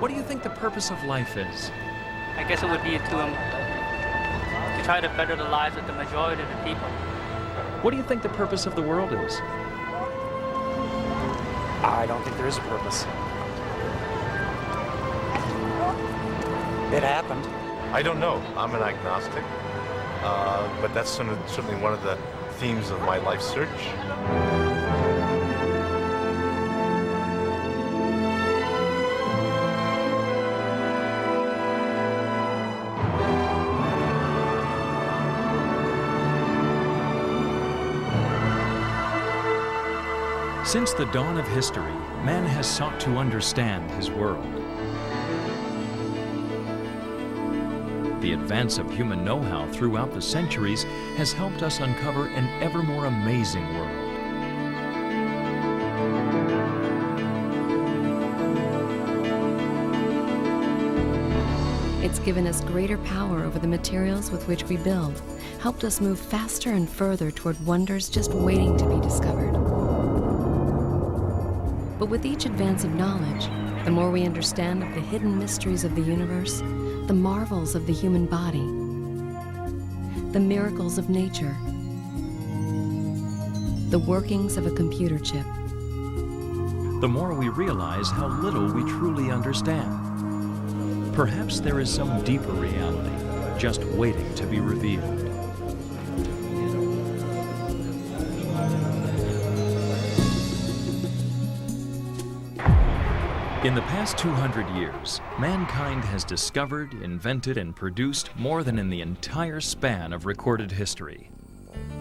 What do you think the purpose of life is? I guess it would be to try to better the lives of the majority of the people. What do you think the purpose of the world is? I don't think there is a purpose. It happened. I don't know. I'm an agnostic, but that's certainly one of the themes of my life search. Since the dawn of history, man has sought to understand his world. The advance of human know-how throughout the centuries has helped us uncover an ever more amazing world. It's given us greater power over the materials with which we build, helped us move faster and further toward wonders just waiting to be discovered. But with each advance of knowledge, the more we understand of the hidden mysteries of the universe, the marvels of the human body, the miracles of nature, the workings of a computer chip. The more we realize how little we truly understand. Perhaps there is some deeper reality, just waiting to be revealed. In the past 200 years, mankind has discovered, invented, and produced more than in the entire span of recorded history.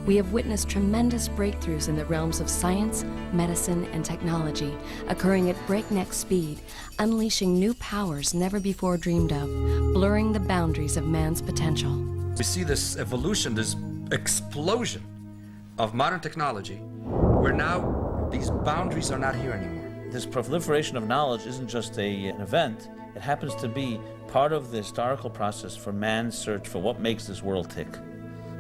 We have witnessed tremendous breakthroughs in the realms of science, medicine, and technology, occurring at breakneck speed, unleashing new powers never before dreamed of, blurring the boundaries of man's potential. We see this evolution, this explosion of modern technology, where now these boundaries are not here anymore. This proliferation of knowledge isn't just an event, it happens to be part of the historical process for man's search for what makes this world tick.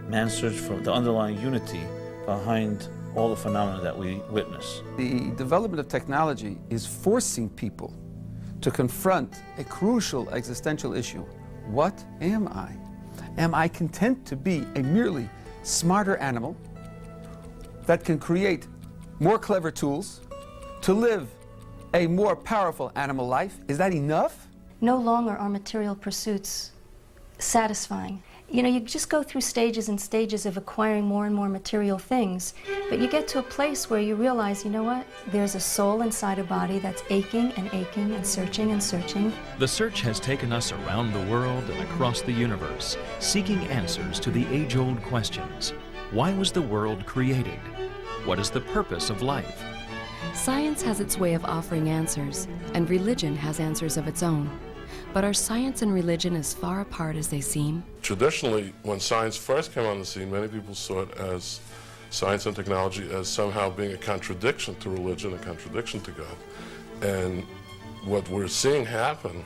Man's search for the underlying unity behind all the phenomena that we witness. The development of technology is forcing people to confront a crucial existential issue. What am I? Am I content to be a merely smarter animal that can create more clever tools to live a more powerful animal life? Is that enough? No longer are material pursuits satisfying. You know, you just go through stages and stages of acquiring more and more material things, but you get to a place where you realize, you know what, there's a soul inside a body that's aching and searching and searching. The search has taken us around the world and across the universe, seeking answers to the age-old questions. Why was the world created? What is the purpose of life? Science has its way of offering answers, and religion has answers of its own. But are science and religion as far apart as they seem? Traditionally, when science first came on the scene, many people saw it as science and technology as somehow being a contradiction to religion, a contradiction to God. And what we're seeing happen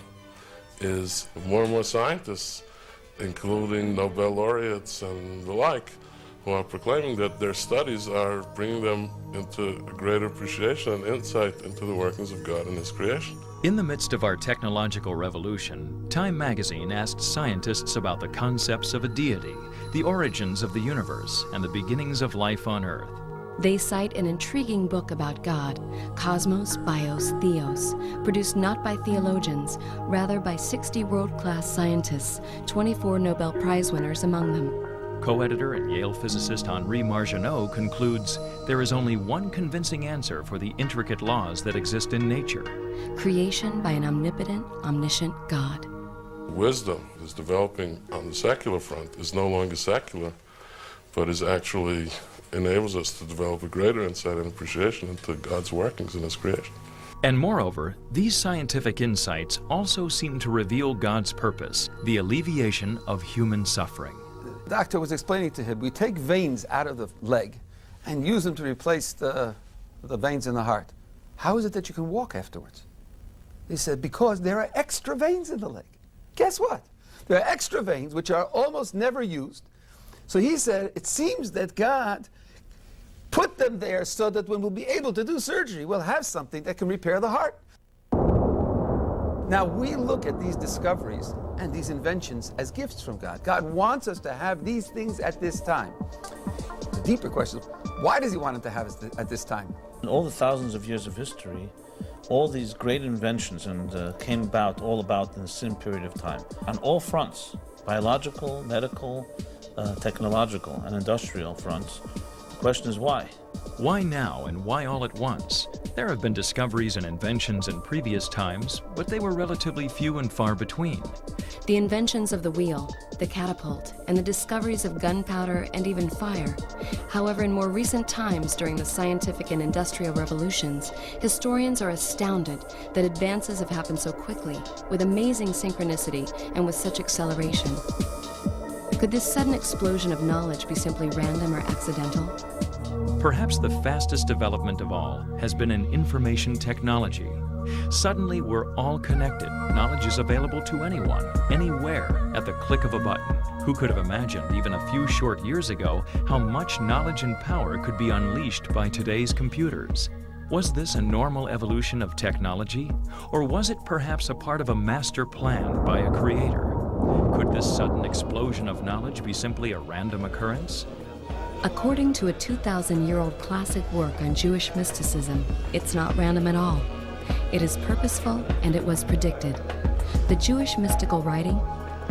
is more and more scientists, including Nobel laureates and the like, who are proclaiming that their studies are bringing them into a greater appreciation and insight into the workings of God and His creation. In the midst of our technological revolution, Time magazine asked scientists about the concepts of a deity, the origins of the universe, and the beginnings of life on Earth. They cite an intriguing book about God, Cosmos, Bios, Theos, produced not by theologians, rather by 60 world-class scientists, 24 Nobel Prize winners among them. Co-editor and Yale physicist Henri Margenot concludes there is only one convincing answer for the intricate laws that exist in nature. Creation by an omnipotent, omniscient God. Wisdom is developing on the secular front is no longer secular, but is actually enables us to develop a greater insight and appreciation into God's workings in His creation. And moreover, these scientific insights also seem to reveal God's purpose, the alleviation of human suffering. The doctor was explaining to him, we take veins out of the leg and use them to replace the veins in the heart. How is it that you can walk afterwards? He said, because there are extra veins in the leg. Guess what? There are extra veins which are almost never used. So he said, it seems that God put them there so that when we'll be able to do surgery, we'll have something that can repair the heart. Now, we look at these discoveries and these inventions as gifts from God. God wants us to have these things at this time. The deeper question is, why does he want us to have it at this time? In all the thousands of years of history, all these great inventions came about all about in the same period of time. On all fronts, biological, medical, technological, and industrial fronts. The question is why? Why now and why all at once? There have been discoveries and inventions in previous times, but they were relatively few and far between. The inventions of the wheel, the catapult, and the discoveries of gunpowder and even fire. However, in more recent times during the scientific and industrial revolutions, historians are astounded that advances have happened so quickly, with amazing synchronicity and with such acceleration. Could this sudden explosion of knowledge be simply random or accidental? Perhaps the fastest development of all has been in information technology. Suddenly, we're all connected. Knowledge is available to anyone, anywhere, at the click of a button. Who could have imagined, even a few short years ago, how much knowledge and power could be unleashed by today's computers? Was this a normal evolution of technology? Or was it perhaps a part of a master plan by a creator? Could this sudden explosion of knowledge be simply a random occurrence? According to a 2,000-year-old classic work on Jewish mysticism, it's not random at all. It is purposeful and it was predicted. The Jewish mystical writing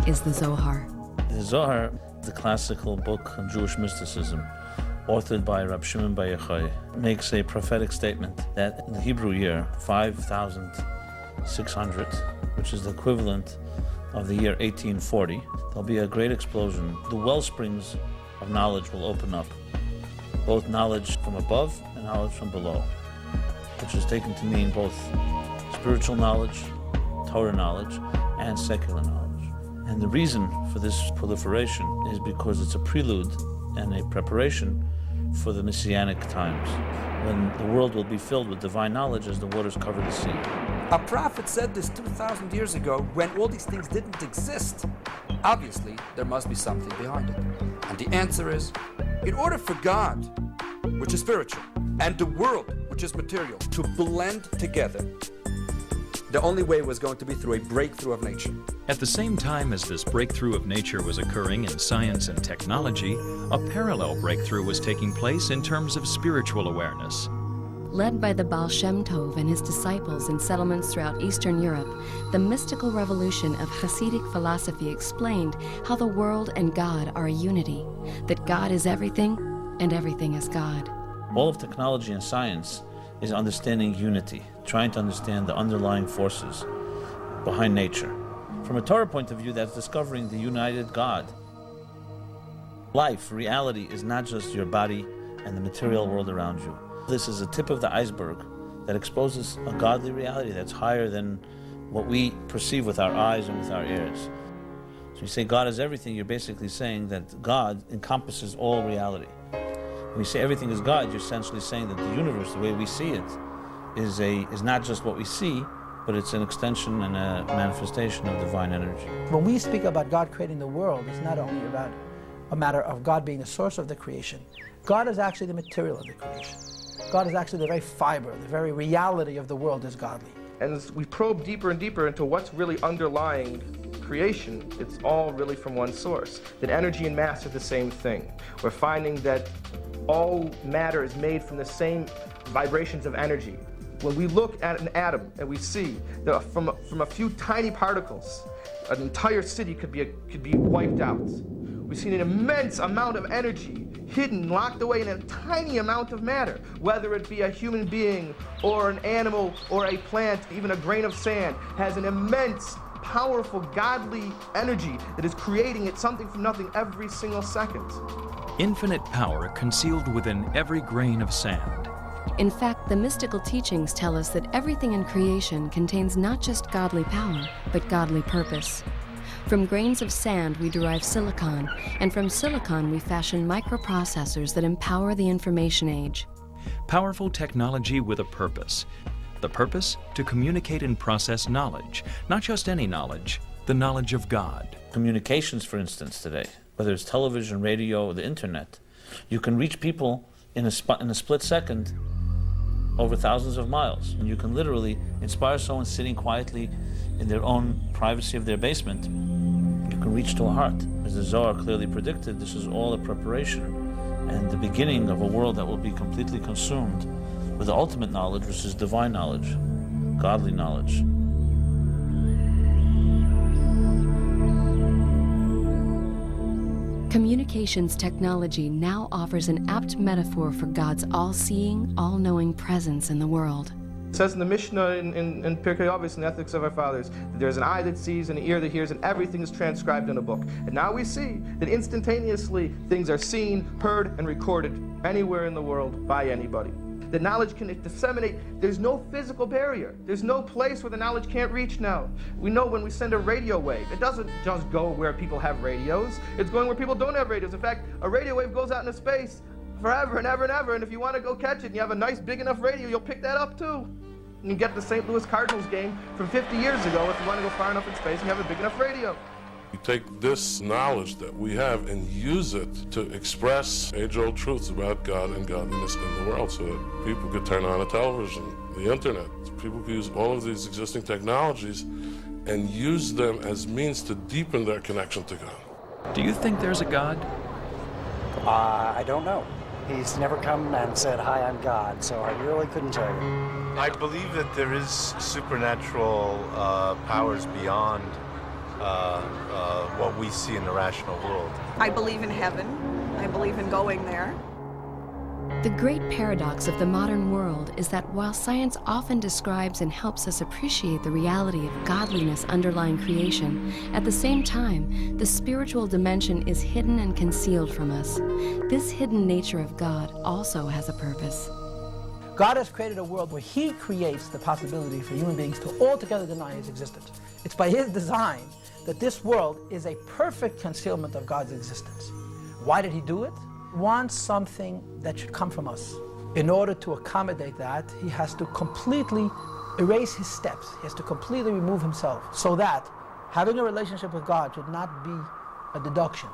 is the Zohar. The Zohar, the classical book on Jewish mysticism, authored by Rab Shimon Bar Yochai, makes a prophetic statement that in the Hebrew year 5600, which is the equivalent of the year 1840, there'll be a great explosion. The well springs of knowledge will open up, both knowledge from above and knowledge from below, which is taken to mean both spiritual knowledge, Torah knowledge, and secular knowledge. And the reason for this proliferation is because it's a prelude and a preparation for the Messianic times, when the world will be filled with divine knowledge as the waters cover the sea. A prophet said this 2,000 years ago when all these things didn't exist. Obviously, there must be something behind it. And the answer is, in order for God, which is spiritual, and the world, which is material, to blend together, the only way was going to be through a breakthrough of nature. At the same time as this breakthrough of nature was occurring in science and technology, a parallel breakthrough was taking place in terms of spiritual awareness. Led by the Baal Shem Tov and his disciples in settlements throughout Eastern Europe, the mystical revolution of Hasidic philosophy explained how the world and God are a unity, that God is everything and everything is God. All of technology and science is understanding unity, trying to understand the underlying forces behind nature. From a Torah point of view, that's discovering the united God. Life, reality, is not just your body and the material world around you. This is a tip of the iceberg that exposes a godly reality that's higher than what we perceive with our eyes and with our ears. So you say God is everything, you're basically saying that God encompasses all reality. When you say everything is God, you're essentially saying that the universe, the way we see it, is not just what we see, but it's an extension and a manifestation of divine energy. When we speak about God creating the world, it's not only about a matter of God being the source of the creation. God is actually the material of the creation. God is actually the very fiber, the very reality of the world is godly. And as we probe deeper and deeper into what's really underlying creation, it's all really from one source. That energy and mass are the same thing. We're finding that all matter is made from the same vibrations of energy. When we look at an atom and we see that from a few tiny particles, an entire city could be wiped out. We've seen an immense amount of energy hidden, locked away in a tiny amount of matter, whether it be a human being or an animal or a plant, even a grain of sand, has an immense, powerful, godly energy that is creating it something from nothing every single second. Infinite power concealed within every grain of sand. In fact, the mystical teachings tell us that everything in creation contains not just godly power, but godly purpose. From grains of sand, we derive silicon, and from silicon, we fashion microprocessors that empower the information age. Powerful technology with a purpose. The purpose? To communicate and process knowledge. Not just any knowledge, the knowledge of God. Communications, for instance, today, whether it's television, radio, or the internet, you can reach people in a split second over thousands of miles. And you can literally inspire someone sitting quietly in their own privacy of their basement, you can reach to a heart. As the Zohar clearly predicted, this is all a preparation and the beginning of a world that will be completely consumed with the ultimate knowledge, which is divine knowledge, godly knowledge. Communications technology now offers an apt metaphor for God's all-seeing, all-knowing presence in the world. It says in the Mishnah in Pirkei Avos, in the Ethics of Our Fathers, that there's an eye that sees and an ear that hears, and everything is transcribed in a book. And now we see that instantaneously things are seen, heard, and recorded anywhere in the world by anybody. The knowledge can disseminate. There's no physical barrier. There's no place where the knowledge can't reach now. We know when we send a radio wave, it doesn't just go where people have radios. It's going where people don't have radios. In fact, a radio wave goes out into space forever and ever and ever. And if you want to go catch it and you have a nice big enough radio, you'll pick that up too. And you get the St. Louis Cardinals game from 50 years ago if you want to go far enough in space and you have a big enough radio. We take this knowledge that we have and use it to express age-old truths about God and godliness in the world so that people could turn on a television, the internet. People could use all of these existing technologies and use them as means to deepen their connection to God. Do you think there's a God? I don't know. He's never come and said, "Hi, I'm God," so I really couldn't tell you. I believe that there is supernatural powers beyond what we see in the rational world. I believe in heaven. I believe in going there. The great paradox of the modern world is that while science often describes and helps us appreciate the reality of godliness underlying creation, at the same time, the spiritual dimension is hidden and concealed from us. This hidden nature of God also has a purpose. God has created a world where He creates the possibility for human beings to altogether deny His existence. It's by His design that this world is a perfect concealment of God's existence. Why did He do it? He wants something that should come from us. In order to accommodate that, He has to completely erase His steps. He has to completely remove Himself so that having a relationship with God should not be a deduction.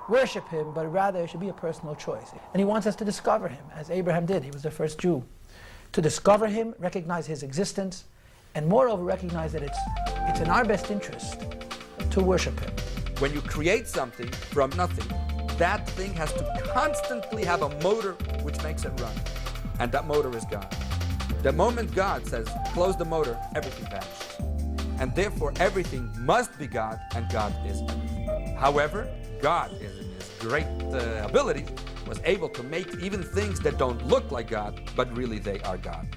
Worship Him, but rather it should be a personal choice. And He wants us to discover Him, as Abraham did. He was the first Jew. To discover Him, recognize His existence, and moreover recognize that it's in our best interest to worship Him. When you create something from nothing, that thing has to constantly have a motor which makes it run. And that motor is God. The moment God says, close the motor, everything vanishes. And therefore, everything must be God, and God is everything. However, God, in His great ability, was able to make even things that don't look like God, but really they are God.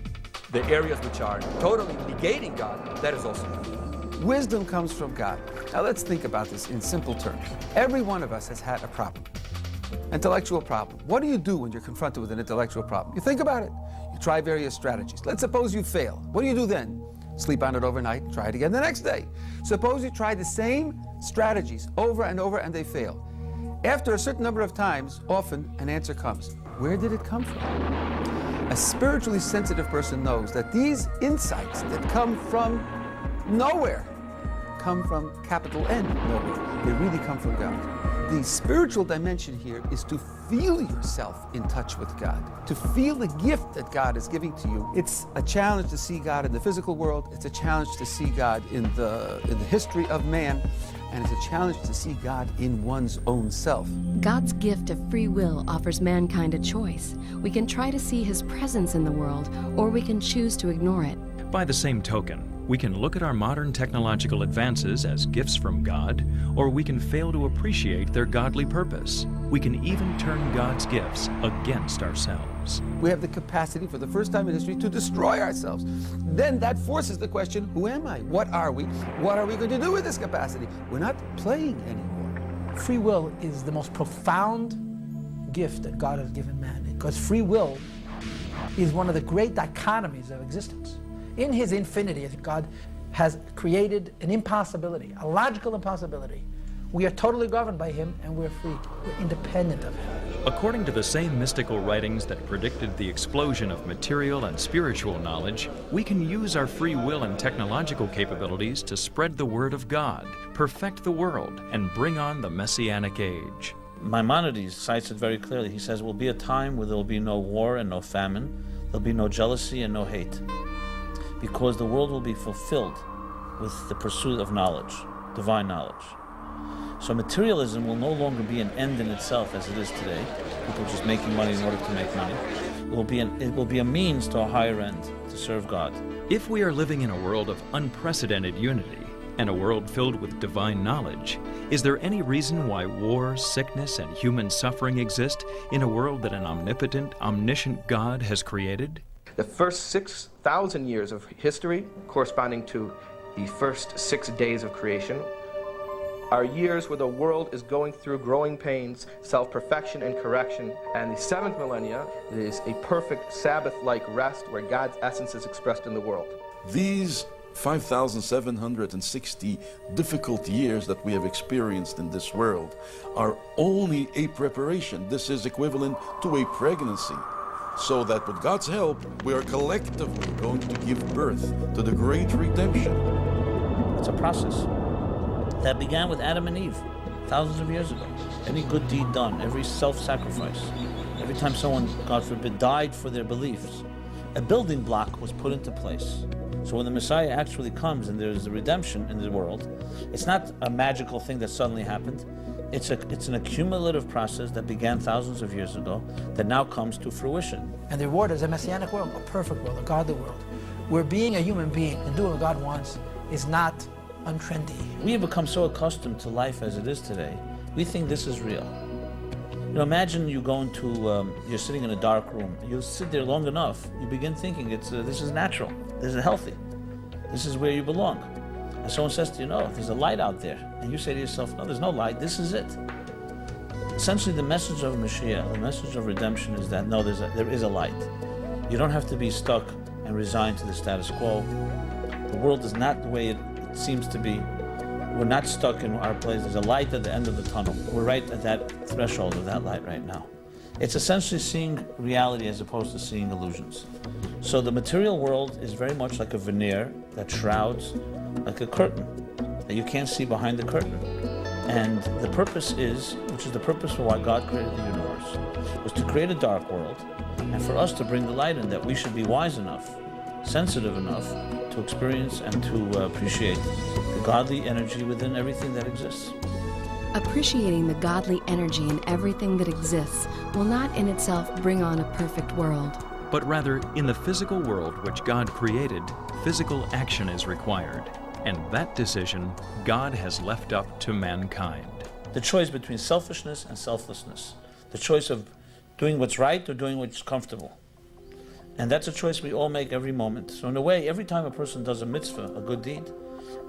The areas which are totally negating God, that is also God. Wisdom comes from God. Now let's think about this in simple terms. Every one of us has had a problem, intellectual problem. What do you do when you're confronted with an intellectual problem? You think about it. You try various strategies. Let's suppose you fail. What do you do then? Sleep on it overnight, try it again the next day. Suppose you try the same strategies over and over and they fail. After a certain number of times, often an answer comes. Where did it come from? A spiritually sensitive person knows that these insights that come from nowhere come from capital N, nowhere. They really come from God. The spiritual dimension here is to feel yourself in touch with God, to feel the gift that God is giving to you. It's a challenge to see God in the physical world. It's a challenge to see God in the history of man. And it's a challenge to see God in one's own self. God's gift of free will offers mankind a choice. We can try to see His presence in the world, or we can choose to ignore it. By the same token, we can look at our modern technological advances as gifts from God, or we can fail to appreciate their godly purpose. We can even turn God's gifts against ourselves. We have the capacity for the first time in history to destroy ourselves. Then that forces the question, who am I? What are we? What are we going to do with this capacity? We're not playing anymore. Free will is the most profound gift that God has given man, because free will is one of the great dichotomies of existence. In His infinity, God has created an impossibility, a logical impossibility. We are totally governed by Him, and we're free. We're independent of Him. According to the same mystical writings that predicted the explosion of material and spiritual knowledge, we can use our free will and technological capabilities to spread the word of God, perfect the world, and bring on the Messianic age. Maimonides cites it very clearly. He says, will be a time where there will be no war and no famine, there'll be no jealousy and no hate, because the world will be fulfilled with the pursuit of knowledge, divine knowledge. So materialism will no longer be an end in itself as it is today, people just making money in order to make money. It will be a means to a higher end, to serve God. If we are living in a world of unprecedented unity and a world filled with divine knowledge, is there any reason why war, sickness, and human suffering exist in a world that an omnipotent, omniscient God has created? The first 6,000 years of history, corresponding to the first 6 days of creation, are years where the world is going through growing pains, self-perfection and correction. And the 7th millennia is a perfect Sabbath-like rest where God's essence is expressed in the world. These 5,760 difficult years that we have experienced in this world are only a preparation. This is equivalent to a pregnancy. So that with God's help, we are collectively going to give birth to the great redemption. It's a process that began with Adam and Eve thousands of years ago. Any good deed done, every self-sacrifice, every time someone, God forbid, died for their beliefs, a building block was put into place. So when the Messiah actually comes and there's a redemption in the world, it's not a magical thing that suddenly happened. It's an accumulative process that began thousands of years ago that now comes to fruition. And the reward is a messianic world, a perfect world, a godly world, where being a human being and doing what God wants is not untrendy. We have become so accustomed to life as it is today, we think this is real. You know, imagine you go into, you're sitting in a dark room, you sit there long enough, you begin thinking this is natural, this is healthy, this is where you belong. And someone says to you, no, there's a light out there. And you say to yourself, no, there's no light, this is it. Essentially, the message of Mashiach, the message of redemption is that, no, there is a light. You don't have to be stuck and resigned to the status quo. The world is not the way it seems to be. We're not stuck in our place. There's a light at the end of the tunnel. We're right at that threshold of that light right now. It's essentially seeing reality as opposed to seeing illusions. So the material world is very much like a veneer that shrouds, like a curtain, that you can't see behind the curtain. And the purpose is, which is the purpose for why God created the universe, was to create a dark world and for us to bring the light in, that we should be wise enough, sensitive enough to experience and to appreciate the godly energy within everything that exists. Appreciating the godly energy in everything that exists will not in itself bring on a perfect world. But rather, in the physical world which God created, physical action is required. And that decision God has left up to mankind. The choice between selfishness and selflessness. The choice of doing what's right or doing what's comfortable. And that's a choice we all make every moment. So in a way, every time a person does a mitzvah, a good deed,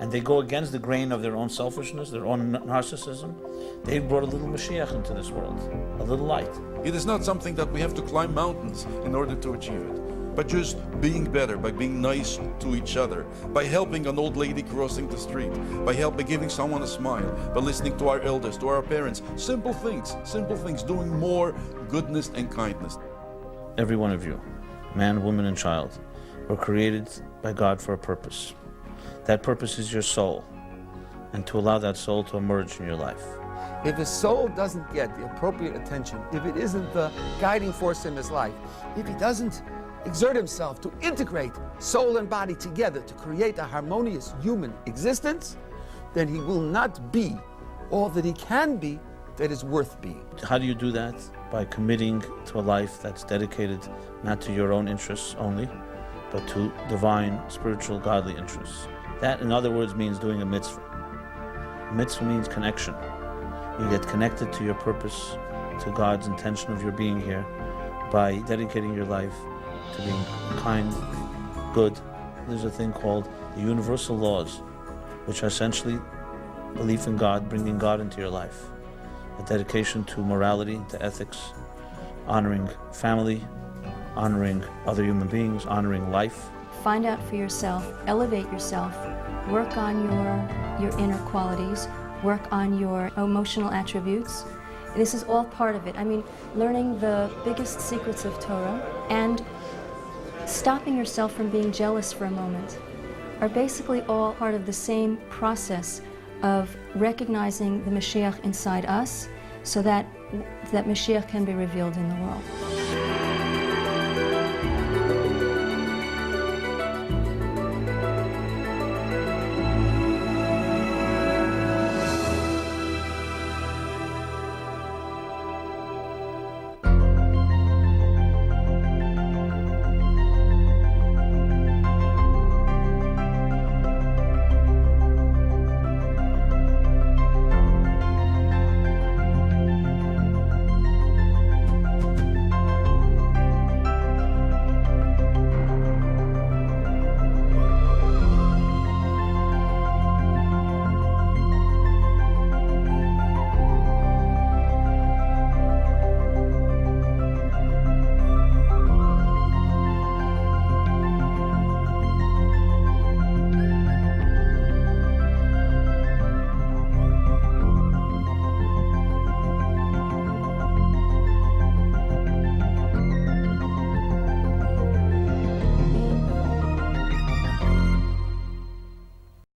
and they go against the grain of their own selfishness, their own narcissism, they brought a little Mashiach into this world, a little light. It is not something that we have to climb mountains in order to achieve it, but just being better, by being nice to each other, by helping an old lady crossing the street, by giving someone a smile, by listening to our elders, to our parents. Simple things, doing more goodness and kindness. Every one of you, man, woman, and child, were created by God for a purpose. That purpose is your soul, and to allow that soul to emerge in your life. If his soul doesn't get the appropriate attention, if it isn't the guiding force in his life, if he doesn't exert himself to integrate soul and body together to create a harmonious human existence, then he will not be all that he can be that is worth being. How do you do that? By committing to a life that's dedicated not to your own interests only, but to divine, spiritual, godly interests. That, in other words, means doing a mitzvah. A mitzvah means connection. You get connected to your purpose, to God's intention of your being here, by dedicating your life to being kind, good. There's a thing called the universal laws, which are essentially belief in God, bringing God into your life. A dedication to morality, to ethics, honoring family, honoring other human beings, honoring life. Find out for yourself, elevate yourself, work on your inner qualities, work on your emotional attributes. This is all part of it. I mean, learning the biggest secrets of Torah and stopping yourself from being jealous for a moment are basically all part of the same process of recognizing the Mashiach inside us so that Mashiach can be revealed in the world.